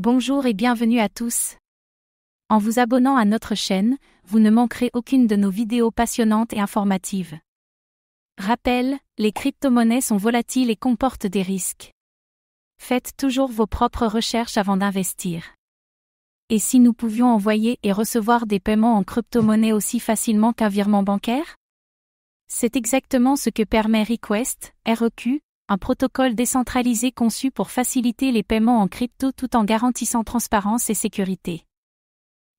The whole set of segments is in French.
Bonjour et bienvenue à tous. En vous abonnant à notre chaîne, vous ne manquerez aucune de nos vidéos passionnantes et informatives. Rappel, les crypto-monnaies sont volatiles et comportent des risques. Faites toujours vos propres recherches avant d'investir. Et si nous pouvions envoyer et recevoir des paiements en crypto-monnaie aussi facilement qu'un virement bancaire? C'est exactement ce que permet Request, REQ, un protocole décentralisé conçu pour faciliter les paiements en crypto tout en garantissant transparence et sécurité.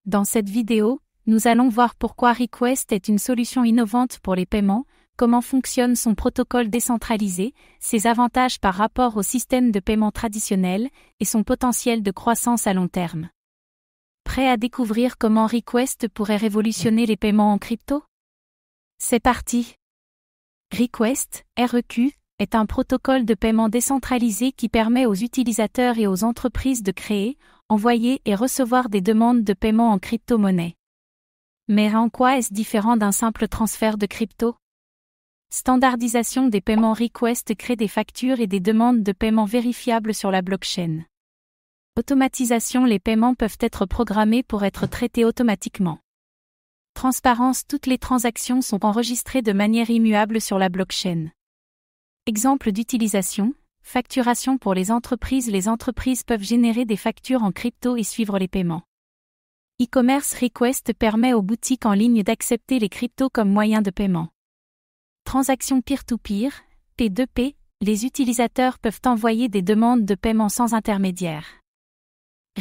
Dans cette vidéo, nous allons voir pourquoi Request est une solution innovante pour les paiements, comment fonctionne son protocole décentralisé, ses avantages par rapport au système de paiement traditionnel, et son potentiel de croissance à long terme. Prêt à découvrir comment Request pourrait révolutionner les paiements en crypto? C'est parti! Request, REQ, est un protocole de paiement décentralisé qui permet aux utilisateurs et aux entreprises de créer, envoyer et recevoir des demandes de paiement en crypto-monnaie. Mais en quoi est-ce différent d'un simple transfert de crypto? Standardisation des paiements. Request crée des factures et des demandes de paiement vérifiables sur la blockchain. Automatisation. Les paiements peuvent être programmés pour être traités automatiquement. Transparence. Toutes les transactions sont enregistrées de manière immuable sur la blockchain. Exemple d'utilisation, facturation pour les entreprises. Les entreprises peuvent générer des factures en crypto et suivre les paiements. E-commerce. Request permet aux boutiques en ligne d'accepter les cryptos comme moyen de paiement. Transaction peer-to-peer, P2P, les utilisateurs peuvent envoyer des demandes de paiement sans intermédiaire.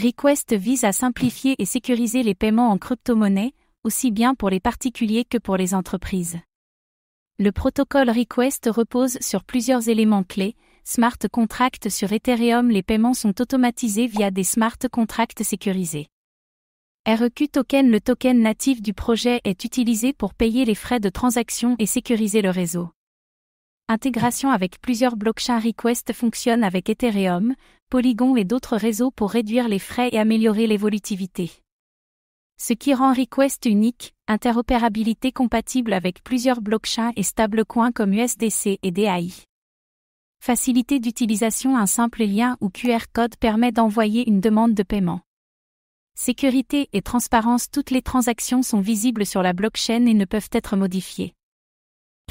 Request vise à simplifier et sécuriser les paiements en crypto-monnaie, aussi bien pour les particuliers que pour les entreprises. Le protocole Request repose sur plusieurs éléments clés. Smart Contract. Sur Ethereum, les paiements sont automatisés via des smart contracts sécurisés. REQ Token. Le token natif du projet est utilisé pour payer les frais de transaction et sécuriser le réseau. Intégration avec plusieurs blockchains. Request fonctionne avec Ethereum, Polygon et d'autres réseaux pour réduire les frais et améliorer l'évolutivité. Ce qui rend Request unique, interopérabilité compatible avec plusieurs blockchains et stablecoins comme USDC et DAI. Facilité d'utilisation. Un simple lien ou QR code permet d'envoyer une demande de paiement. Sécurité et transparence. Toutes les transactions sont visibles sur la blockchain et ne peuvent être modifiées.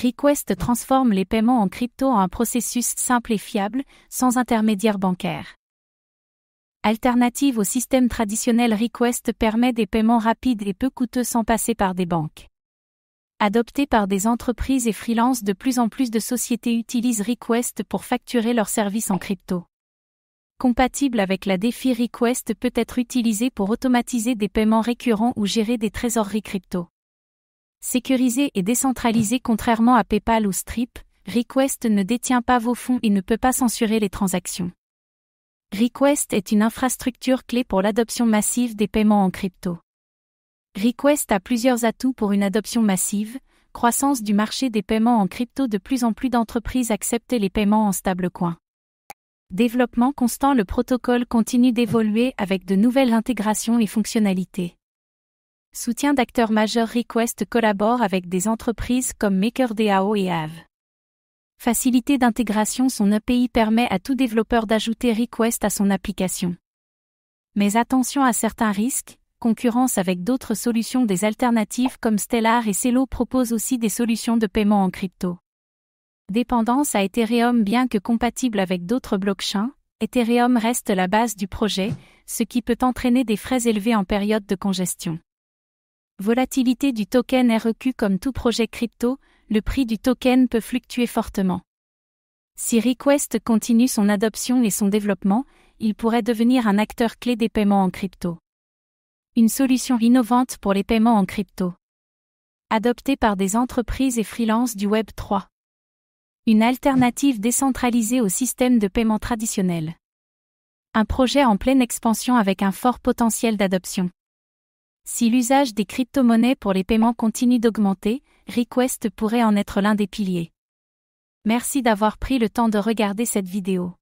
Request transforme les paiements en crypto en un processus simple et fiable, sans intermédiaire bancaire. Alternative au système traditionnel. Request permet des paiements rapides et peu coûteux sans passer par des banques. Adopté par des entreprises et freelance, de plus en plus de sociétés utilisent Request pour facturer leurs services en crypto. Compatible avec la DeFi. Request peut être utilisé pour automatiser des paiements récurrents ou gérer des trésoreries crypto. Sécurisé et décentralisé. Contrairement à PayPal ou Stripe, Request ne détient pas vos fonds et ne peut pas censurer les transactions. Request est une infrastructure clé pour l'adoption massive des paiements en crypto. Request a plusieurs atouts pour une adoption massive. Croissance du marché des paiements en crypto. De plus en plus d'entreprises acceptent les paiements en stablecoin. Développement constant. Le protocole continue d'évoluer avec de nouvelles intégrations et fonctionnalités. Soutien d'acteurs majeurs. Request collabore avec des entreprises comme MakerDAO et Aave. Facilité d'intégration. Son API permet à tout développeur d'ajouter Request à son application. Mais attention à certains risques. Concurrence avec d'autres solutions. Des alternatives comme Stellar et Celo proposent aussi des solutions de paiement en crypto. Dépendance à Ethereum. Bien que compatible avec d'autres blockchains, Ethereum reste la base du projet, ce qui peut entraîner des frais élevés en période de congestion. Volatilité du token REQ. Comme tout projet crypto, le prix du token peut fluctuer fortement. Si Request continue son adoption et son développement, il pourrait devenir un acteur clé des paiements en crypto. Une solution innovante pour les paiements en crypto. Adoptée par des entreprises et freelance du Web 3. Une alternative décentralisée au système de paiement traditionnel. Un projet en pleine expansion avec un fort potentiel d'adoption. Si l'usage des crypto-monnaies pour les paiements continue d'augmenter, Request pourrait en être l'un des piliers. Merci d'avoir pris le temps de regarder cette vidéo.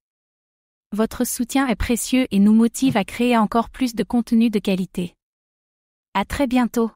Votre soutien est précieux et nous motive à créer encore plus de contenu de qualité. À très bientôt.